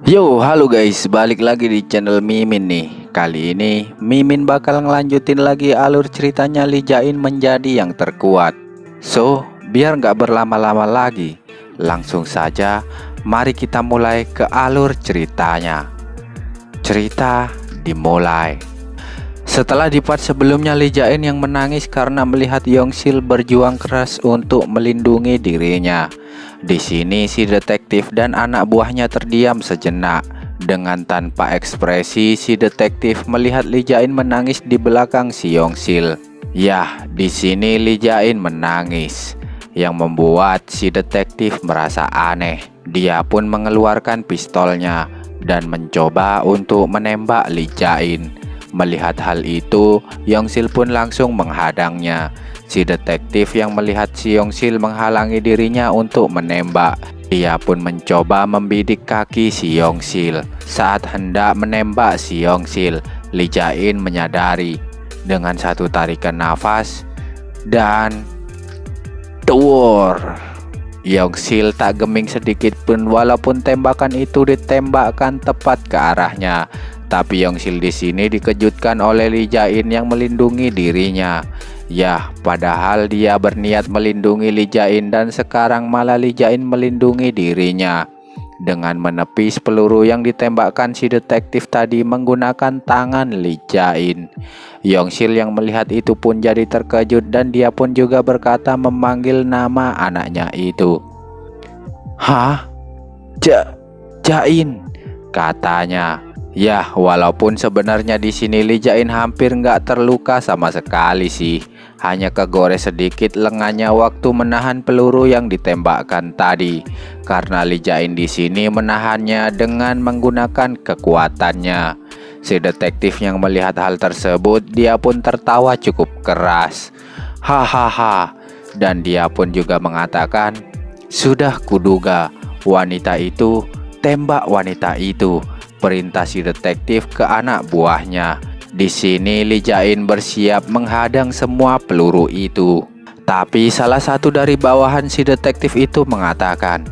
Yo, halo guys, balik lagi di channel Mimin nih. Kali ini Mimin bakal ngelanjutin lagi alur ceritanya Lee Jain menjadi yang terkuat. So, biar nggak berlama-lama lagi, langsung saja mari kita mulai ke alur ceritanya. Cerita dimulai. Setelah di part sebelumnya Lee Jain yang menangis karena melihat Yongsil berjuang keras untuk melindungi dirinya. Di sini si detektif dan anak buahnya terdiam sejenak. Dengan tanpa ekspresi, si detektif melihat Lee Jain menangis di belakang si Yongsil. Yah, di sini Lee Jain menangis, yang membuat si detektif merasa aneh. Dia pun mengeluarkan pistolnya dan mencoba untuk menembak Lee Jain. Melihat hal itu, Yongsil pun langsung menghadangnya. Si detektif yang melihat si Yongsil menghalangi dirinya untuk menembak, dia pun mencoba membidik kaki si Yongsil. Saat hendak menembak si Yongsil, Lee Jain menyadari dengan satu tarikan nafas dan tuur. Yongsil tak geming sedikit pun walaupun tembakan itu ditembakkan tepat ke arahnya. Tapi Yongsil di sini dikejutkan oleh Lee Jain yang melindungi dirinya. Yah, padahal dia berniat melindungi Lee Jain dan sekarang malah Lee Jain melindungi dirinya. Dengan menepis peluru yang ditembakkan si detektif tadi menggunakan tangan Lee Jain. Yongsil yang melihat itu pun jadi terkejut dan dia pun juga berkata memanggil nama anaknya itu. Hah? Jain, katanya. Yah, walaupun sebenarnya di sini Lee Jain hampir nggak terluka sama sekali sih. Hanya kegores sedikit lengannya waktu menahan peluru yang ditembakkan tadi. Karena Lee Jain di sini menahannya dengan menggunakan kekuatannya. Si detektif yang melihat hal tersebut, dia pun tertawa cukup keras. Hahaha. Dan dia pun juga mengatakan, sudah kuduga, wanita itu, tembak wanita itu. Perintah si detektif ke anak buahnya. Di sini Lee Jain bersiap menghadang semua peluru itu. Tapi salah satu dari bawahan si detektif itu mengatakan,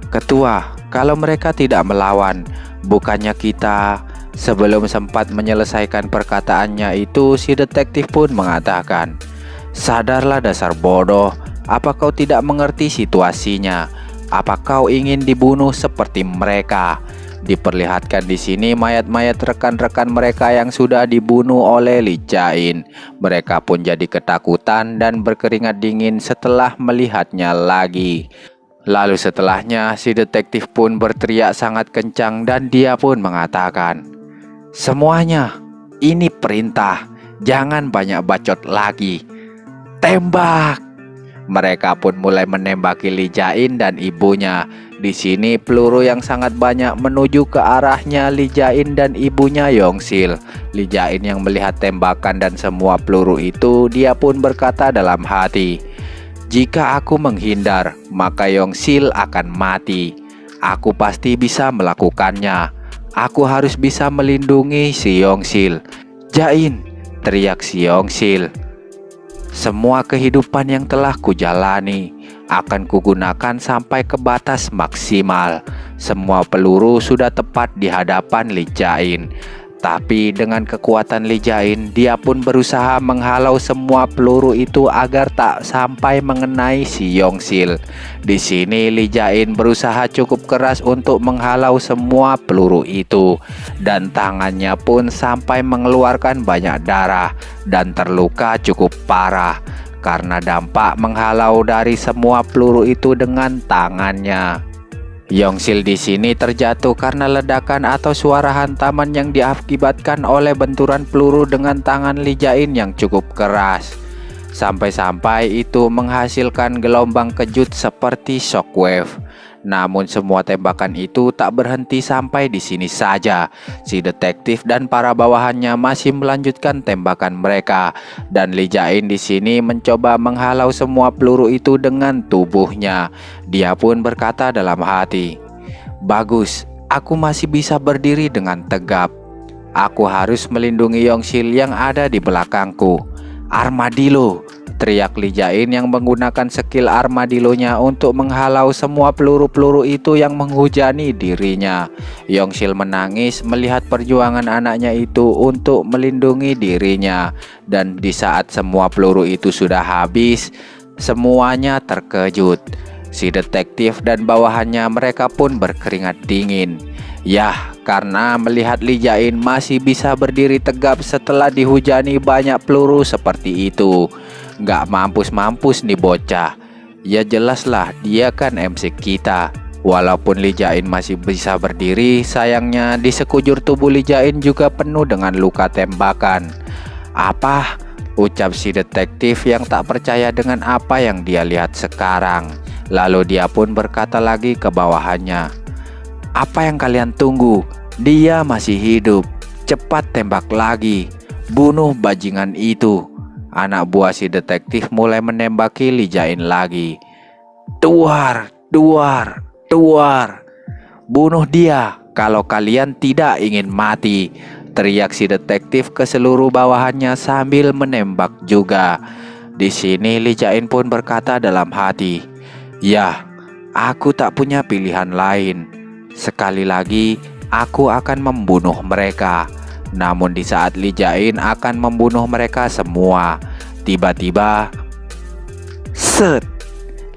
"Ketua, kalau mereka tidak melawan, bukannya kita..." Sebelum sempat menyelesaikan perkataannya itu, si detektif pun mengatakan, "Sadarlah dasar bodoh, apa kau tidak mengerti situasinya? Apa kau ingin dibunuh seperti mereka?" Diperlihatkan di sini mayat-mayat rekan-rekan mereka yang sudah dibunuh oleh Lee Jain. Mereka pun jadi ketakutan dan berkeringat dingin setelah melihatnya lagi. Lalu setelahnya si detektif pun berteriak sangat kencang dan dia pun mengatakan, "Semuanya, ini perintah, jangan banyak bacot lagi. Tembak!" Mereka pun mulai menembaki Lee Jain dan ibunya. Di sini peluru yang sangat banyak menuju ke arahnya Lee Jain dan ibunya Yongsil. Lee Jain yang melihat tembakan dan semua peluru itu, dia pun berkata dalam hati, "Jika aku menghindar, maka Yongsil akan mati. Aku pasti bisa melakukannya. Aku harus bisa melindungi si Yongsil." "Jain!" teriak si Yongsil. "Semua kehidupan yang telah kujalani akan kugunakan sampai ke batas maksimal." Semua peluru sudah tepat di hadapan Lee Jain. Tapi dengan kekuatan Lee Jain, dia pun berusaha menghalau semua peluru itu agar tak sampai mengenai si Yongsil. Di sini Lee Jain berusaha cukup keras untuk menghalau semua peluru itu. Dan tangannya pun sampai mengeluarkan banyak darah dan terluka cukup parah. Karena dampak menghalau dari semua peluru itu dengan tangannya. Yongsil di sini terjatuh karena ledakan atau suara hantaman yang diakibatkan oleh benturan peluru dengan tangan Lee Jain yang cukup keras. Sampai-sampai itu menghasilkan gelombang kejut seperti shockwave. Namun semua tembakan itu tak berhenti sampai di sini saja. Si detektif dan para bawahannya masih melanjutkan tembakan mereka. Dan Lee Jain di sini mencoba menghalau semua peluru itu dengan tubuhnya. Dia pun berkata dalam hati, "Bagus, aku masih bisa berdiri dengan tegap. Aku harus melindungi Yongsil yang ada di belakangku." "Armadillo!" teriak Li Jain yang menggunakan skill armadillonya untuk menghalau semua peluru-peluru itu yang menghujani dirinya. Yongsil menangis melihat perjuangan anaknya itu untuk melindungi dirinya. Dan di saat semua peluru itu sudah habis, semuanya terkejut. Si detektif dan bawahannya mereka pun berkeringat dingin. Yah, karena melihat Li Jain masih bisa berdiri tegap setelah dihujani banyak peluru seperti itu. Gak mampus-mampus nih bocah. Ya jelaslah dia kan MC kita. Walaupun Li Jain masih bisa berdiri, sayangnya di sekujur tubuh Li Jain juga penuh dengan luka tembakan. Apa? Ucap si detektif yang tak percaya dengan apa yang dia lihat sekarang. Lalu dia pun berkata lagi ke bawahannya, "Apa yang kalian tunggu? Dia masih hidup. Cepat tembak lagi. Bunuh bajingan itu." Anak buah si detektif mulai menembaki Li Jain lagi. "Tuar, tuar, tuar. Bunuh dia kalau kalian tidak ingin mati," teriak si detektif ke seluruh bawahannya sambil menembak juga. Di sini Li Jain pun berkata dalam hati, "Yah, aku tak punya pilihan lain. Sekali lagi aku akan membunuh mereka." Namun di saat Li Jain akan membunuh mereka semua, tiba-tiba set,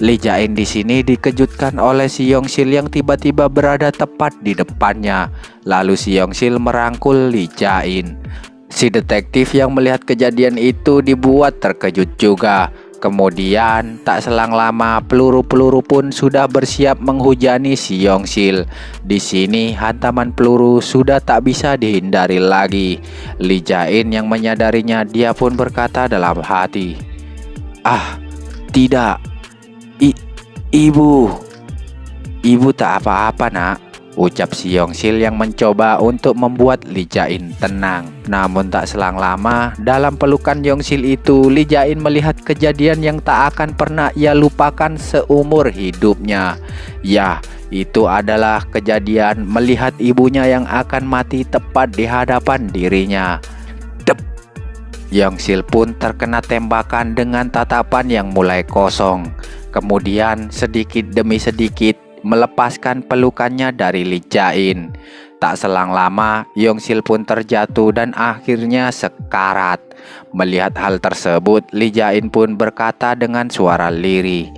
Li Jain di sini dikejutkan oleh si Yongsil yang tiba-tiba berada tepat di depannya. Lalu si Yongsil merangkul Li Jain. Si detektif yang melihat kejadian itu dibuat terkejut juga. Kemudian tak selang lama peluru-peluru pun sudah bersiap menghujani si Yongsil. Di sini hantaman peluru sudah tak bisa dihindari lagi. Li Jain yang menyadarinya, dia pun berkata dalam hati, "Ah, tidak. Ibu tak apa-apa nak," ucap si Yongsil yang mencoba untuk membuat Li Jain tenang. Namun tak selang lama, dalam pelukan Yongsil itu, Li Jain melihat kejadian yang tak akan pernah ia lupakan seumur hidupnya. Ya, itu adalah kejadian melihat ibunya yang akan mati tepat di hadapan dirinya. Dep! Yongsil pun terkena tembakan dengan tatapan yang mulai kosong. Kemudian sedikit demi sedikit melepaskan pelukannya dari Li Jain. Tak selang lama, Yongsil pun terjatuh dan akhirnya sekarat. Melihat hal tersebut, Li Jain pun berkata dengan suara lirih,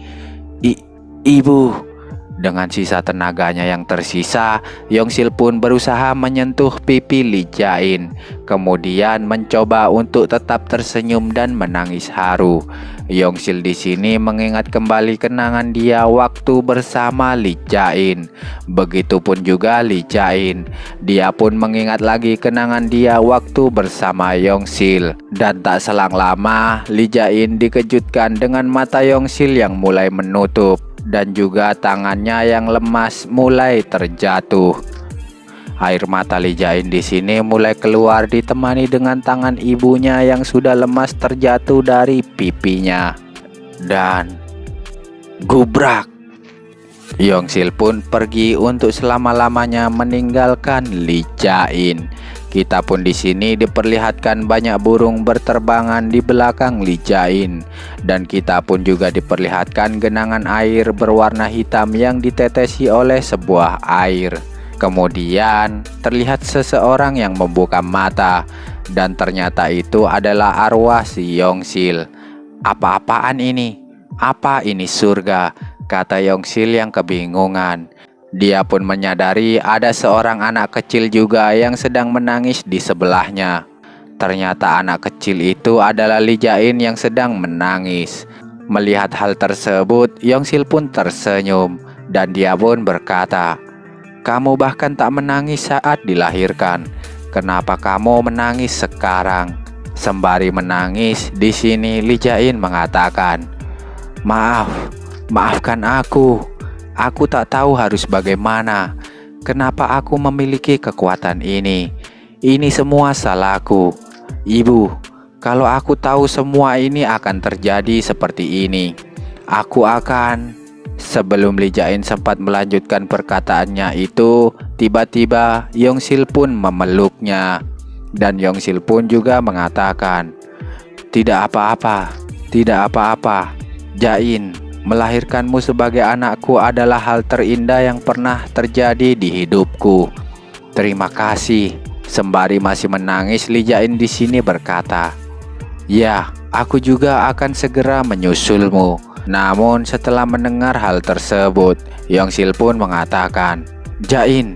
Ibu." Dengan sisa tenaganya yang tersisa, Yongsil pun berusaha menyentuh pipi Li Jain. Kemudian mencoba untuk tetap tersenyum dan menangis haru. Yongsil di sini mengingat kembali kenangan dia waktu bersama Li Jain. Begitupun juga Li Jain. Dia pun mengingat lagi kenangan dia waktu bersama Yongsil. Dan tak selang lama, Li Jain dikejutkan dengan mata Yongsil yang mulai menutup. Dan juga tangannya yang lemas mulai terjatuh. Air mata Li Jain di sini mulai keluar ditemani dengan tangan ibunya yang sudah lemas terjatuh dari pipinya. Dan gubrak, Yongsil pun pergi untuk selama-lamanya meninggalkan Li Jain. Kita pun di sini diperlihatkan banyak burung berterbangan di belakang Li Jain. Dan kita pun juga diperlihatkan genangan air berwarna hitam yang ditetesi oleh sebuah air. Kemudian terlihat seseorang yang membuka mata. Dan ternyata itu adalah arwah si Yongsil. "Apa-apaan ini? Apa ini surga?" kata Yongsil yang kebingungan. Dia pun menyadari ada seorang anak kecil juga yang sedang menangis di sebelahnya. Ternyata anak kecil itu adalah Li Jain yang sedang menangis. Melihat hal tersebut, Yongsil pun tersenyum dan dia pun berkata, "Kamu bahkan tak menangis saat dilahirkan. Kenapa kamu menangis sekarang?" Sembari menangis, di sini Li Jain mengatakan, Maafkan aku. Aku tak tahu harus bagaimana. Kenapa aku memiliki kekuatan ini? Ini semua salahku. Ibu, kalau aku tahu semua ini akan terjadi seperti ini, aku akan..." Sebelum Li Jain sempat melanjutkan perkataannya itu, tiba-tiba Yongsil pun memeluknya. Dan Yongsil pun juga mengatakan, "Tidak apa-apa, Tidak apa-apa, Jain. Melahirkanmu sebagai anakku adalah hal terindah yang pernah terjadi di hidupku. Terima kasih. Sembari masih menangis, Li Jain di sini berkata, "Ya, aku juga akan segera menyusulmu." Namun setelah mendengar hal tersebut, Yongsil pun mengatakan, "Jain,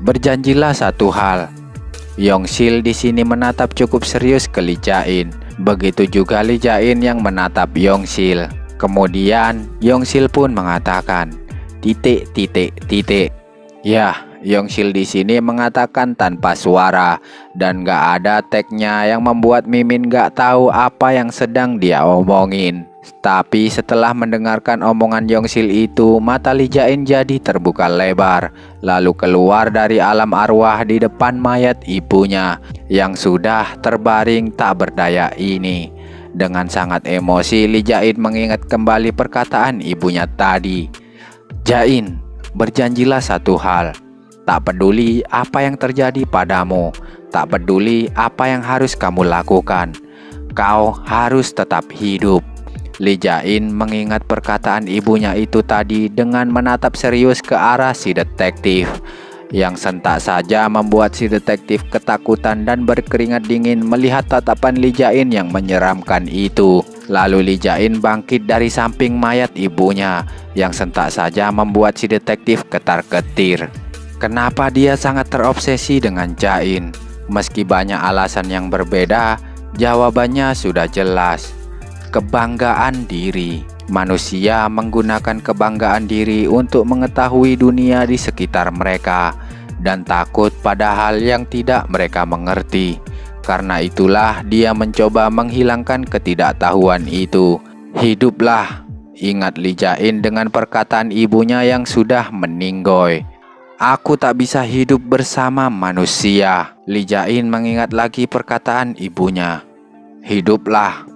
berjanjilah satu hal." Yongsil di sini menatap cukup serius ke Li Jain. Begitu juga Li Jain yang menatap Yongsil. Kemudian Yongsil pun mengatakan, titik. Ya, Yongsil di sini mengatakan tanpa suara dan gak ada tagnya yang membuat Mimin gak tahu apa yang sedang dia omongin. Tapi setelah mendengarkan omongan Yongsil itu, mata Li Jain jadi terbuka lebar, lalu keluar dari alam arwah di depan mayat ibunya yang sudah terbaring tak berdaya ini. Dengan sangat emosi, Li Jain mengingat kembali perkataan ibunya tadi. "Jain, berjanjilah satu hal. Tak peduli apa yang terjadi padamu, tak peduli apa yang harus kamu lakukan, kau harus tetap hidup." Li Jain mengingat perkataan ibunya itu tadi dengan menatap serius ke arah si detektif, yang sentak saja membuat si detektif ketakutan dan berkeringat dingin melihat tatapan Li Jain yang menyeramkan itu. Lalu Li Jain bangkit dari samping mayat ibunya, yang sentak saja membuat si detektif ketar-ketir. Kenapa dia sangat terobsesi dengan Jain? Meski banyak alasan yang berbeda, jawabannya sudah jelas. Kebanggaan diri. Manusia menggunakan kebanggaan diri untuk mengetahui dunia di sekitar mereka dan takut pada hal yang tidak mereka mengerti. Karena itulah dia mencoba menghilangkan ketidaktahuan itu. Hiduplah, ingat Li Jain dengan perkataan ibunya yang sudah meninggoy. Aku tak bisa hidup bersama manusia. Li Jain mengingat lagi perkataan ibunya. Hiduplah.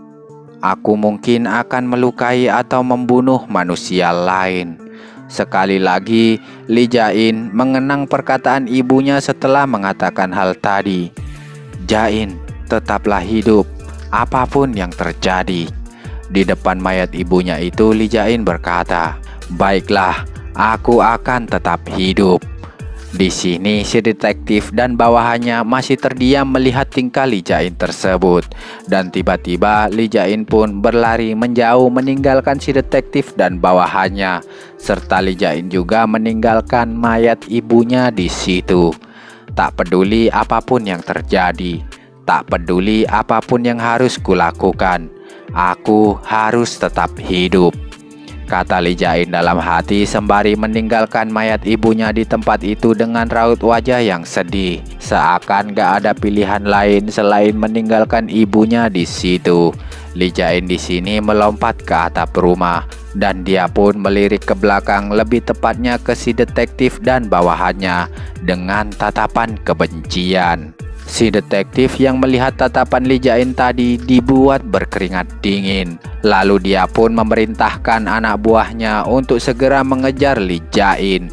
Aku mungkin akan melukai atau membunuh manusia lain. Sekali lagi, Li Jain mengenang perkataan ibunya setelah mengatakan hal tadi. Jain, tetaplah hidup, apapun yang terjadi. Di depan mayat ibunya itu, Li Jain berkata, "Baiklah, aku akan tetap hidup." Di sini si detektif dan bawahannya masih terdiam melihat tingkah Li Jain tersebut. Dan tiba-tiba Li Jain pun berlari menjauh meninggalkan si detektif dan bawahannya. Serta Li Jain juga meninggalkan mayat ibunya di situ. Tak peduli apapun yang terjadi, tak peduli apapun yang harus kulakukan, aku harus tetap hidup, kata Li Jain dalam hati sembari meninggalkan mayat ibunya di tempat itu dengan raut wajah yang sedih. Seakan gak ada pilihan lain selain meninggalkan ibunya di situ. Li Jain di sini melompat ke atap rumah dan dia pun melirik ke belakang, lebih tepatnya ke si detektif dan bawahannya dengan tatapan kebencian. Si detektif yang melihat tatapan Li Jain tadi dibuat berkeringat dingin. Lalu dia pun memerintahkan anak buahnya untuk segera mengejar Li Jain.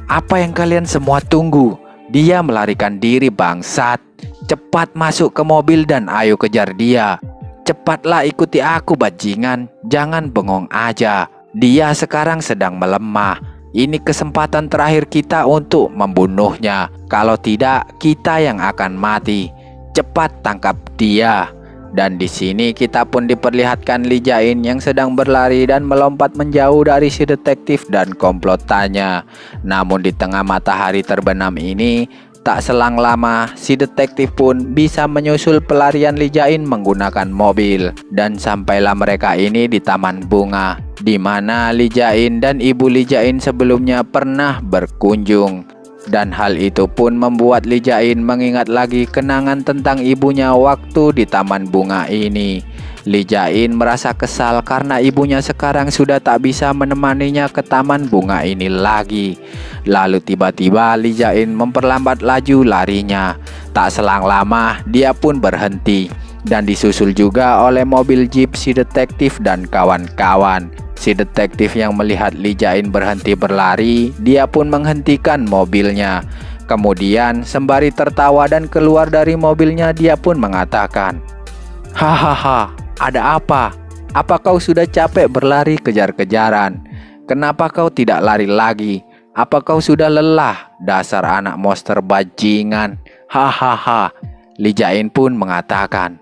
"Apa yang kalian semua tunggu? Dia melarikan diri, bangsat. Cepat masuk ke mobil dan ayo kejar dia. Cepatlah ikuti aku, bajingan. Jangan bengong aja. Dia sekarang sedang melemah. Ini kesempatan terakhir kita untuk membunuhnya. Kalau tidak, kita yang akan mati. Cepat tangkap dia." Dan di sini kita pun diperlihatkan Li Jain yang sedang berlari dan melompat menjauh dari si detektif dan komplotannya. Namun di tengah matahari terbenam ini, tak selang lama si detektif pun bisa menyusul pelarian Li Jain menggunakan mobil. Dan sampailah mereka ini di taman bunga, di mana Li Jain dan ibu Li Jain sebelumnya pernah berkunjung. Dan hal itu pun membuat Li Jain mengingat lagi kenangan tentang ibunya waktu di taman bunga ini. Li Jain merasa kesal karena ibunya sekarang sudah tak bisa menemaninya ke taman bunga ini lagi. Lalu tiba-tiba Li Jain memperlambat laju larinya. Tak selang lama dia pun berhenti dan disusul juga oleh mobil jeep si detektif dan kawan-kawan. Si detektif yang melihat Li Jain berhenti berlari, dia pun menghentikan mobilnya. Kemudian sembari tertawa dan keluar dari mobilnya, dia pun mengatakan, "Hahaha, ada apa? Apa kau sudah capek berlari kejar-kejaran? Kenapa kau tidak lari lagi? Apa kau sudah lelah? Dasar anak monster bajingan. Hahaha. Li Jain pun mengatakan,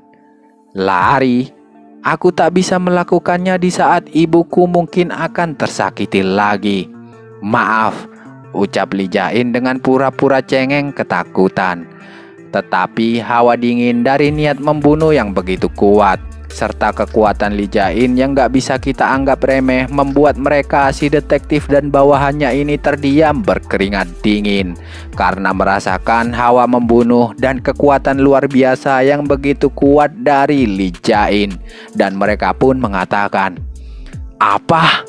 lari? Aku tak bisa melakukannya di saat ibuku mungkin akan tersakiti lagi. Maaf, ucap Li Jain dengan pura-pura cengeng ketakutan. Tetapi hawa dingin dari niat membunuh yang begitu kuat, serta kekuatan Li Jain yang gak bisa kita anggap remeh, membuat mereka, si detektif dan bawahannya ini terdiam berkeringat dingin karena merasakan hawa membunuh dan kekuatan luar biasa yang begitu kuat dari Li Jain. Dan mereka pun mengatakan, apa?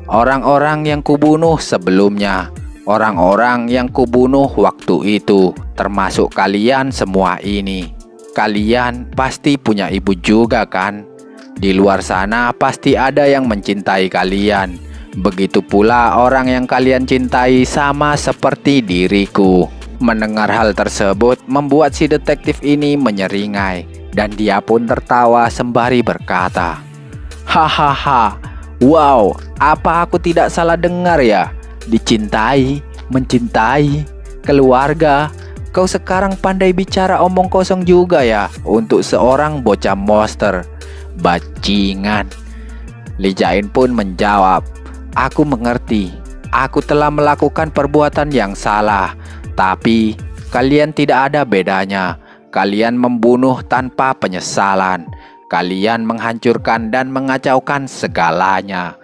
Orang-orang yang kubunuh sebelumnya, orang-orang yang kubunuh waktu itu, termasuk kalian semua ini. Kalian pasti punya ibu juga kan? Di luar sana pasti ada yang mencintai kalian. Begitu pula orang yang kalian cintai sama seperti diriku. Mendengar hal tersebut membuat si detektif ini menyeringai, dan dia pun tertawa sembari berkata, hahaha, wow, apa aku tidak salah dengar ya? Dicintai, mencintai, keluarga. Kau sekarang pandai bicara omong kosong juga ya untuk seorang bocah monster. Bajingan. Li Jain pun menjawab, aku mengerti. Aku telah melakukan perbuatan yang salah. Tapi kalian tidak ada bedanya. Kalian membunuh tanpa penyesalan. Kalian menghancurkan dan mengacaukan segalanya.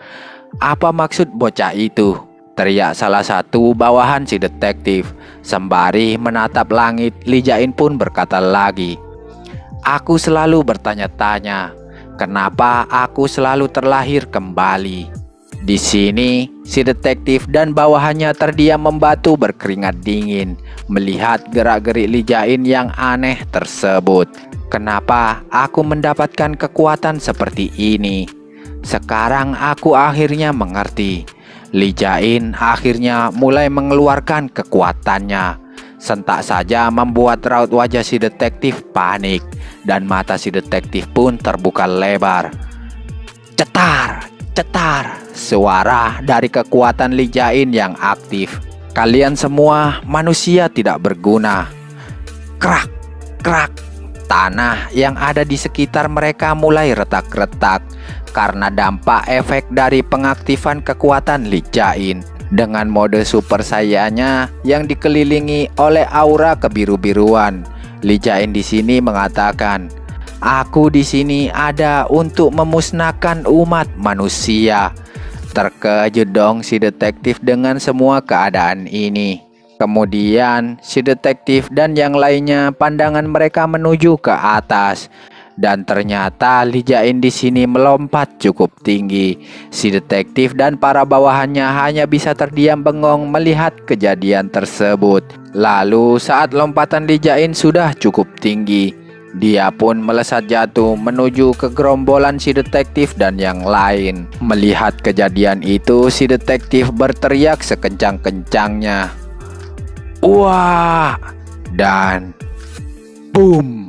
Apa maksud bocah itu? Teriak salah satu bawahan si detektif. Sembari menatap langit, Li Jain pun berkata lagi, aku selalu bertanya-tanya, kenapa aku selalu terlahir kembali? Di sini, si detektif dan bawahannya terdiam membatu berkeringat dingin melihat gerak-gerik Li Jain yang aneh tersebut. Kenapa aku mendapatkan kekuatan seperti ini? Sekarang aku akhirnya mengerti. Li Jain akhirnya mulai mengeluarkan kekuatannya. Sentak saja membuat raut wajah si detektif panik, dan mata si detektif pun terbuka lebar. Cetar, cetar, suara dari kekuatan Li Jain yang aktif. Kalian semua manusia tidak berguna. Krak, krak. Tanah yang ada di sekitar mereka mulai retak-retak karena dampak efek dari pengaktifan kekuatan Li Jain. Dengan mode super saiyanya yang dikelilingi oleh aura kebiru-biruan, Li Jain di sini mengatakan, aku di sini ada untuk memusnahkan umat manusia. Terkejut dong si detektif dengan semua keadaan ini. Kemudian si detektif dan yang lainnya pandangan mereka menuju ke atas, dan ternyata Li Jain di sini melompat cukup tinggi. Si detektif dan para bawahannya hanya bisa terdiam bengong melihat kejadian tersebut. Lalu saat lompatan Li Jain sudah cukup tinggi, dia pun melesat jatuh menuju ke gerombolan si detektif dan yang lain. Melihat kejadian itu, si detektif berteriak sekencang-kencangnya, wah! Dan boom!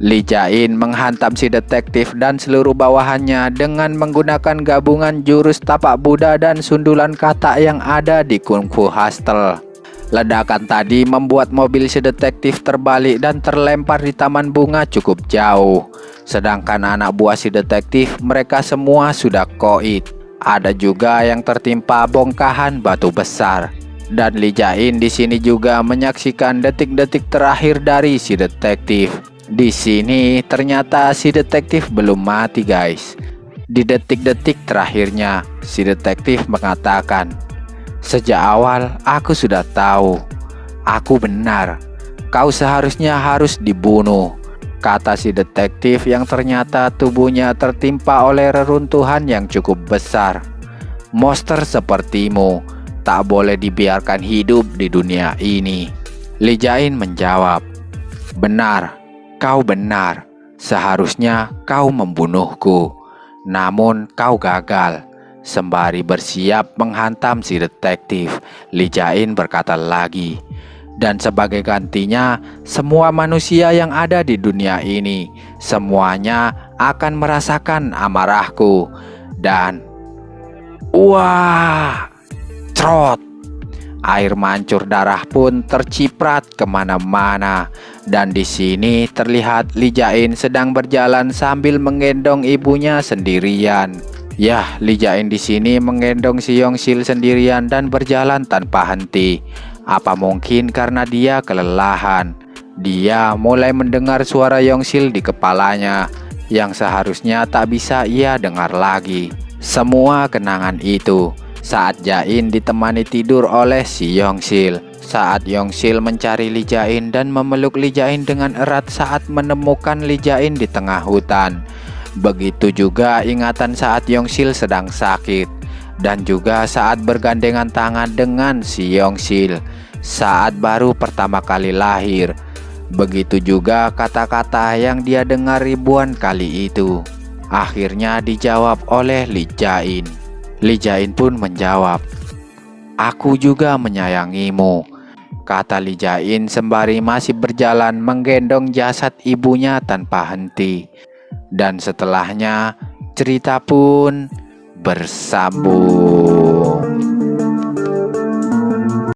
Li Jain menghantam si detektif dan seluruh bawahannya dengan menggunakan gabungan jurus tapak Buddha dan sundulan kata yang ada di Kung Fu Hustle. Ledakan tadi membuat mobil si detektif terbalik dan terlempar di taman bunga cukup jauh. Sedangkan anak buah si detektif, mereka semua sudah koit. Ada juga yang tertimpa bongkahan batu besar. Dan Li Jain di sini juga menyaksikan detik-detik terakhir dari si detektif. Di sini ternyata si detektif belum mati, guys. Di detik-detik terakhirnya, si detektif mengatakan, sejak awal aku sudah tahu. Aku benar. Kau seharusnya harus dibunuh, kata si detektif yang ternyata tubuhnya tertimpa oleh reruntuhan yang cukup besar. Monster sepertimu tak boleh dibiarkan hidup di dunia ini. Li Jain menjawab, benar, kau benar. Seharusnya kau membunuhku, namun kau gagal. Sembari bersiap menghantam si detektif, Li Jain berkata lagi, dan sebagai gantinya, semua manusia yang ada di dunia ini, semuanya akan merasakan amarahku. Dan wah, trot! Air mancur darah pun terciprat kemana-mana. Dan di sini terlihat Li Jain sedang berjalan sambil menggendong ibunya sendirian. Yah, Li Jain di sini menggendong si Yongsil sendirian dan berjalan tanpa henti. Apa mungkin karena dia kelelahan? Dia mulai mendengar suara Yongsil di kepalanya yang seharusnya tak bisa ia dengar lagi. Semua kenangan itu saat Jain ditemani tidur oleh si Yongsil. Saat Yongsil mencari Li Jain dan memeluk Li Jain dengan erat saat menemukan Li Jain di tengah hutan. Begitu juga ingatan saat Yongsil sedang sakit. Dan juga saat bergandengan tangan dengan si Yongsil saat baru pertama kali lahir. Begitu juga kata-kata yang dia dengar ribuan kali itu akhirnya dijawab oleh Li Jain. Li Jain pun menjawab, "Aku juga menyayangimu," kata Li Jain sembari masih berjalan menggendong jasad ibunya tanpa henti. Dan setelahnya cerita pun bersambung.